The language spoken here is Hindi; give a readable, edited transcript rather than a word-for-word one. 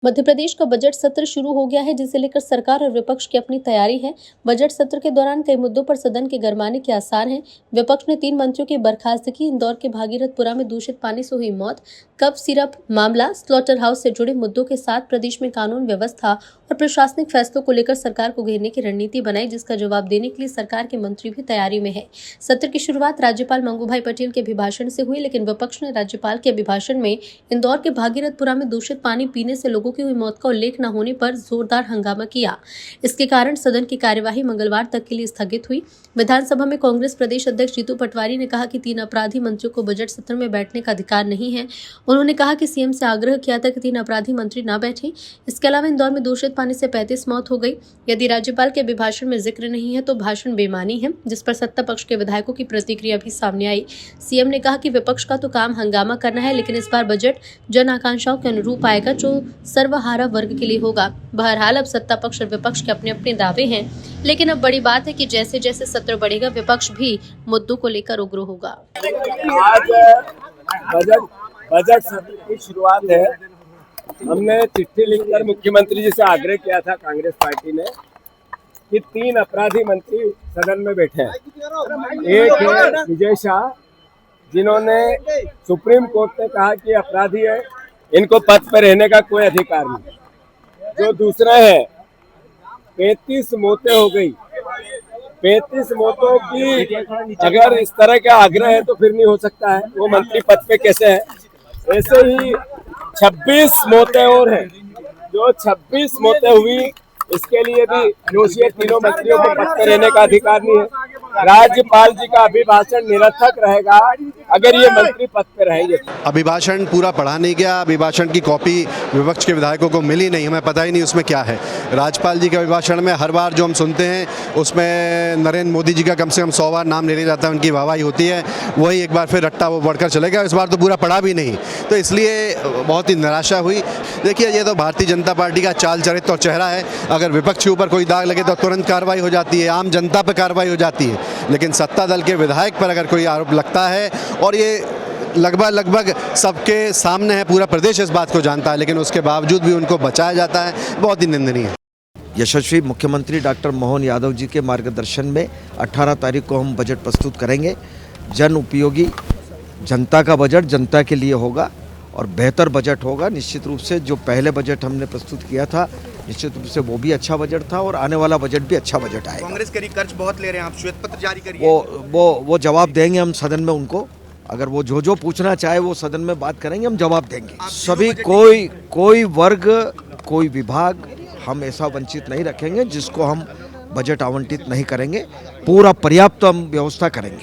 मध्य प्रदेश का बजट सत्र शुरू हो गया है, जिसे लेकर सरकार और विपक्ष की अपनी तैयारी है। बजट सत्र के दौरान कई मुद्दों पर सदन के गरमाने के आसार हैं। विपक्ष ने 3 मंत्रियों की बर्खास्तगी, इंदौर के भागीरथपुरा में दूषित पानी से हुई मौत, कफ सिरप मामला, स्लॉटर हाउस से जुड़े मुद्दों के साथ प्रदेश में कानून व्यवस्था और प्रशासनिक फैसलों को लेकर सरकार को घेरने की रणनीति बनाई, जिसका जवाब देने के लिए सरकार के मंत्री भी तैयारी में है। सत्र की शुरुआत राज्यपाल मंगूभाई पटेल के अभिभाषण से हुई, लेकिन विपक्ष ने राज्यपाल के अभिभाषण में इंदौर के भागीरथपुरा में दूषित पानी पीने से लोगों की हुई मौत का उल्लेख न होने पर जोरदार हंगामा किया। इसके कारण सदन की कार्यवाही मंगलवार तक के लिए स्थगित हुई। विधानसभा में कांग्रेस प्रदेश अध्यक्ष जीतू पटवारी ने कहा कि 3 अपराधी मंत्रियों को बजट सत्र में बैठने का अधिकार नहीं है। उन्होंने कहा कि सीएम से आग्रह किया था कि 3 अपराधी मंत्री न बैठे। इसके अलावा इंदौर में दूषित पानी से 35 मौत हो गई। यदि राज्यपाल के अभिभाषण में जिक्र नहीं है तो भाषण बेमानी है, जिस पर सत्ता पक्ष के विधायकों की प्रतिक्रिया भी सामने आई। सीएम ने कहा कि विपक्ष का तो काम हंगामा करना है, लेकिन इस बार बजट जन आकांक्षाओं के अनुरूप आएगा, जो सर्वहारा वर्ग के लिए होगा। बहरहाल अब सत्ता पक्ष और विपक्ष के अपने अपने दावे हैं, लेकिन अब बड़ी बात है कि जैसे जैसे सत्र बढ़ेगा विपक्ष भी मुद्दों को लेकर उग्र होगा। आज बजट सत्र की शुरुआत है। हमने चिट्ठी लिखकर मुख्यमंत्री जी से आग्रह किया था कांग्रेस पार्टी ने कि 3 अपराधी मंत्री सदन में बैठे हैं। एक है विजय शाह, जिन्होंने सुप्रीम कोर्ट ने कहा कि अपराधी है, इनको पद पर रहने का कोई अधिकार नहीं। जो दूसरा है, 35 मौतें हो गई। 35 मौतों की अगर इस तरह का आग्रह है तो फिर नहीं हो सकता है, वो मंत्री पद पे कैसे है। ऐसे ही 26 मौतें और हैं। जो 26 मौतें हुई, इसके लिए भी दोषी तीनों मंत्रियों को पद पर रहने का अधिकार नहीं है। राज्यपाल जी का अभिभाषण निरर्थक रहेगा अगर ये मंत्री पद पर रहेंगे। अभिभाषण पूरा पढ़ा नहीं गया, अभिभाषण की कॉपी विपक्ष के विधायकों को मिली नहीं, हमें पता ही नहीं उसमें क्या है। राज्यपाल जी के अभिभाषण में हर बार जो हम सुनते हैं उसमें नरेंद्र मोदी जी का कम से कम 100 बार नाम ले लिया जाता है, उनकी वाहवाही होती है, वही एक बार फिर रट्टा वो बढ़कर चलेगा। इस बार तो पूरा पढ़ा भी नहीं, तो इसलिए बहुत ही निराशा हुई। देखिए, ये तो भारतीय जनता पार्टी का चाल चरित्र और चेहरा है। अगर विपक्ष के ऊपर कोई दाग लगे तो तुरंत कार्रवाई हो जाती है, आम जनता पर कार्रवाई हो जाती है, लेकिन सत्ता दल के विधायक पर अगर कोई आरोप लगता है, और ये लगभग सबके सामने है, पूरा प्रदेश इस बात को जानता है, लेकिन उसके बावजूद भी उनको बचाया जाता है, बहुत ही निंदनीय है। यशस्वी मुख्यमंत्री डॉक्टर मोहन यादव जी के मार्गदर्शन में 18 तारीख को हम बजट प्रस्तुत करेंगे। जन उपयोगी, जनता का बजट जनता के लिए होगा और बेहतर बजट होगा। निश्चित रूप से जो पहले बजट हमने प्रस्तुत किया था, निश्चित रूप से वो भी अच्छा बजट था और आने वाला बजट भी अच्छा बजट आएगा। कांग्रेस करी कर्ज बहुत ले रहे हैं, आप श्वेत पत्र जारी करिए। वो जवाब देंगे हम सदन में उनको। अगर वो जो पूछना चाहे वो सदन में बात करेंगे, हम जवाब देंगे। सभी कोई वर्ग, कोई विभाग हम ऐसा वंचित नहीं रखेंगे जिसको हम बजट आवंटित नहीं करेंगे। पूरा पर्याप्त हम व्यवस्था करेंगे।